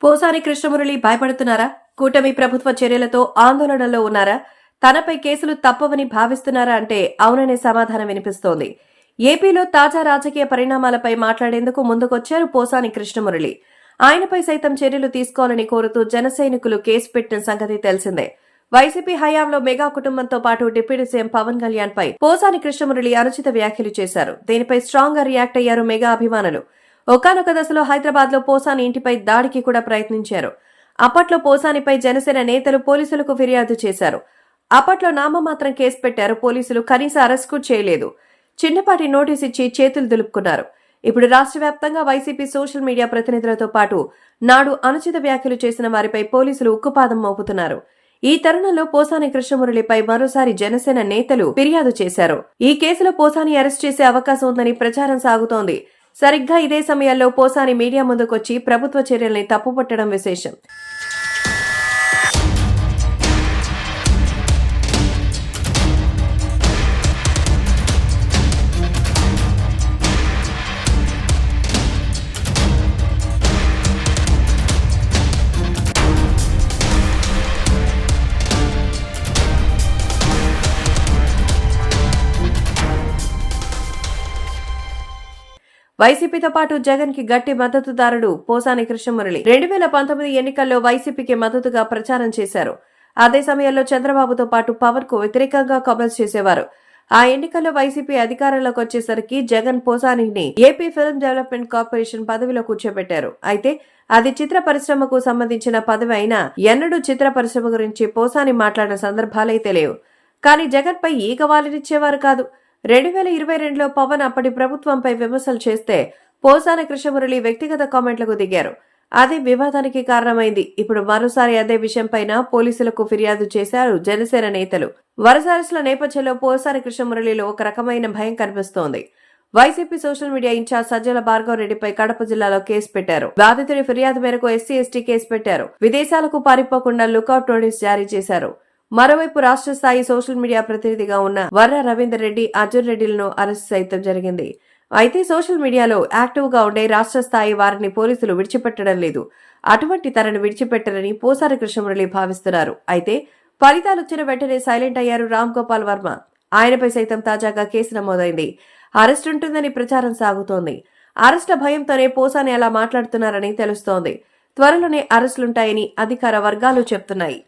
పోసాని కృష్ణమురళి భయపడుతున్నారా? కూటమి ప్రభుత్వ చర్యలతో ఆందోళనలో ఉన్నారా? తనపై కేసులు తప్పవని భావిస్తున్నారా అంటే అవుననే సమాధానం వినిపిస్తోంది. ఏపీలో తాజా రాజకీయ పరిణామాలపై మాట్లాడేందుకు ముందుకొచ్చారు పోసాని కృష్ణమురళి. ఆయనపై సైతం చర్యలు తీసుకోవాలని కోరుతూ జనసైనికులు కేసు పెట్టిన సంగతి తెలిసిందే. వైసీపీ హయాంలో మెగా కుటుంబంతో పాటు డిప్యూటీ సీఎం పవన్ కళ్యాణ్ పై పోసాని కృష్ణమురళి అనుచిత వ్యాఖ్యలు చేశారు. దీనిపై స్ట్రాంగ్ గా రియాక్ట్ అయ్యారు మెగా అభిమానులు. ఒకానొక దశలో హైదరాబాద్ లో పోసాని ఇంటిపై దాడికి కూడా ప్రయత్నించారు. అప్పట్లో పోసానిపై జనసేన నేతలు పోలీసులకు ఫిర్యాదు చేశారు. అప్పట్లో నామమాత్రం కేసు పెట్టారు పోలీసులు, కనీస అరెస్టు చేయలేదు. చిన్నపాటి నోటీస్ ఇచ్చి చేతులు దులుపుకున్నారు. ఇప్పుడు రాష్ట్ర వ్యాప్తంగా వైసీపీ సోషల్ మీడియా ప్రతినిధులతో పాటు నాడు అనుచిత వ్యాఖ్యలు చేసిన వారిపై పోలీసులు ఉక్కుపాదం మోపుతున్నారు. ఈ తరుణంలో పోసాని కృష్ణమురళిపై మరోసారి జనసేన నేతలు ఫిర్యాదు చేశారు. ఈ కేసులో పోసాని అరెస్ట్ చేసే అవకాశం ఉందని ప్రచారం సాగుతోంది. సరిగ్గా ఇదే సమయంలో పోసాని మీడియా ముందుకొచ్చి ప్రభుత్వ చర్యల్ని తప్పుపట్టడం విశేషం. వైసీపీతో పాటు జగన్ కి గట్టి మద్దతుదారుడు పోసాని కృష్ణమురళి 2019 ఎన్నికల్లో వైసీపీకి మద్దతుగా ప్రచారం చేశారు. అదే సమయంలో చంద్రబాబుతో పాటు పవన్ కు వ్యతిరేకంగా కామెంట్స్ చేసేవారు. ఆ ఎన్నికల్లో వైసీపీ అధికారంలోకి వచ్చేసరికి జగన్ పోసానిని ఏపీ ఫిల్మ్ డెవలప్మెంట్ కార్పొరేషన్ పదవిలో కూర్చోబెట్టారు. అయితే అది చిత్ర పరిశ్రమకు సంబంధించిన పదవి అయినా ఎన్నడూ చిత్ర పరిశ్రమ గురించి పోసాని మాట్లాడిన సందర్భాలైతే లేవు. కానీ జగన్ పై ఈగ వాలినిచ్చేవారు కాదు. 2022లో పవన్ అప్పటి ప్రభుత్వంపై విమర్శలు చేస్తే పోసాని కృష్ణమురళి వ్యక్తిగత కామెంట్లకు దిగారు. అదే వివాదానికి కారణమైంది. ఇప్పుడు మరోసారి అదే విషయంపైన పోలీసులకు ఫిర్యాదు చేశారు జనసేన నేతలు. వరుస అరెస్టుల నేపథ్యంలో పోసాని కృష్ణమురళిలో ఒక రకమైన భయం కనిపిస్తోంది. YCP social media incharge Sajjala Bhargav రెడ్డిపై కడప జిల్లాలో కేసు పెట్టారు. బాధితుడి ఫిర్యాదు మేరకు ఎస్సీ ఎస్టీ కేసు పెట్టారు. విదేశాలకు పారిపోకుండా లుకౌట్ నోటీస్ జారీ చేశారు. మరోవైపు రాష్ట్ర స్థాయి సోషల్ మీడియా ప్రతినిధిగా ఉన్న వర్ర రవీందర్ రెడ్డి, అర్జున్ రెడ్డిలను అరెస్ట్ సైతం జరిగింది. అయితే సోషల్ మీడియాలో యాక్టివ్ గా ఉండే రాష్ట్ర స్థాయి వారిని పోలీసులు విడిచిపెట్టడం లేదు. అటువంటి తనను విడిచిపెట్టరని పోసాని కృష్ణమురళి భావిస్తున్నారు. అయితే ఫలితాలు వచ్చిన వెంటనే సైలెంట్ అయ్యారు రామ్ గోపాల్ వర్మ. ఆయనపై సైతం తాజాగా కేసు నమోదైంది. అరెస్ట్ ఉంటుందని ప్రచారం సాగుతోంది. అరెస్ట్ల భయంతోనే పోసాని అలా మాట్లాడుతున్నారని తెలుస్తోంది. త్వరలోనే అరెస్టులుంటాయని అధికార వర్గాలు చెప్తున్నాయి.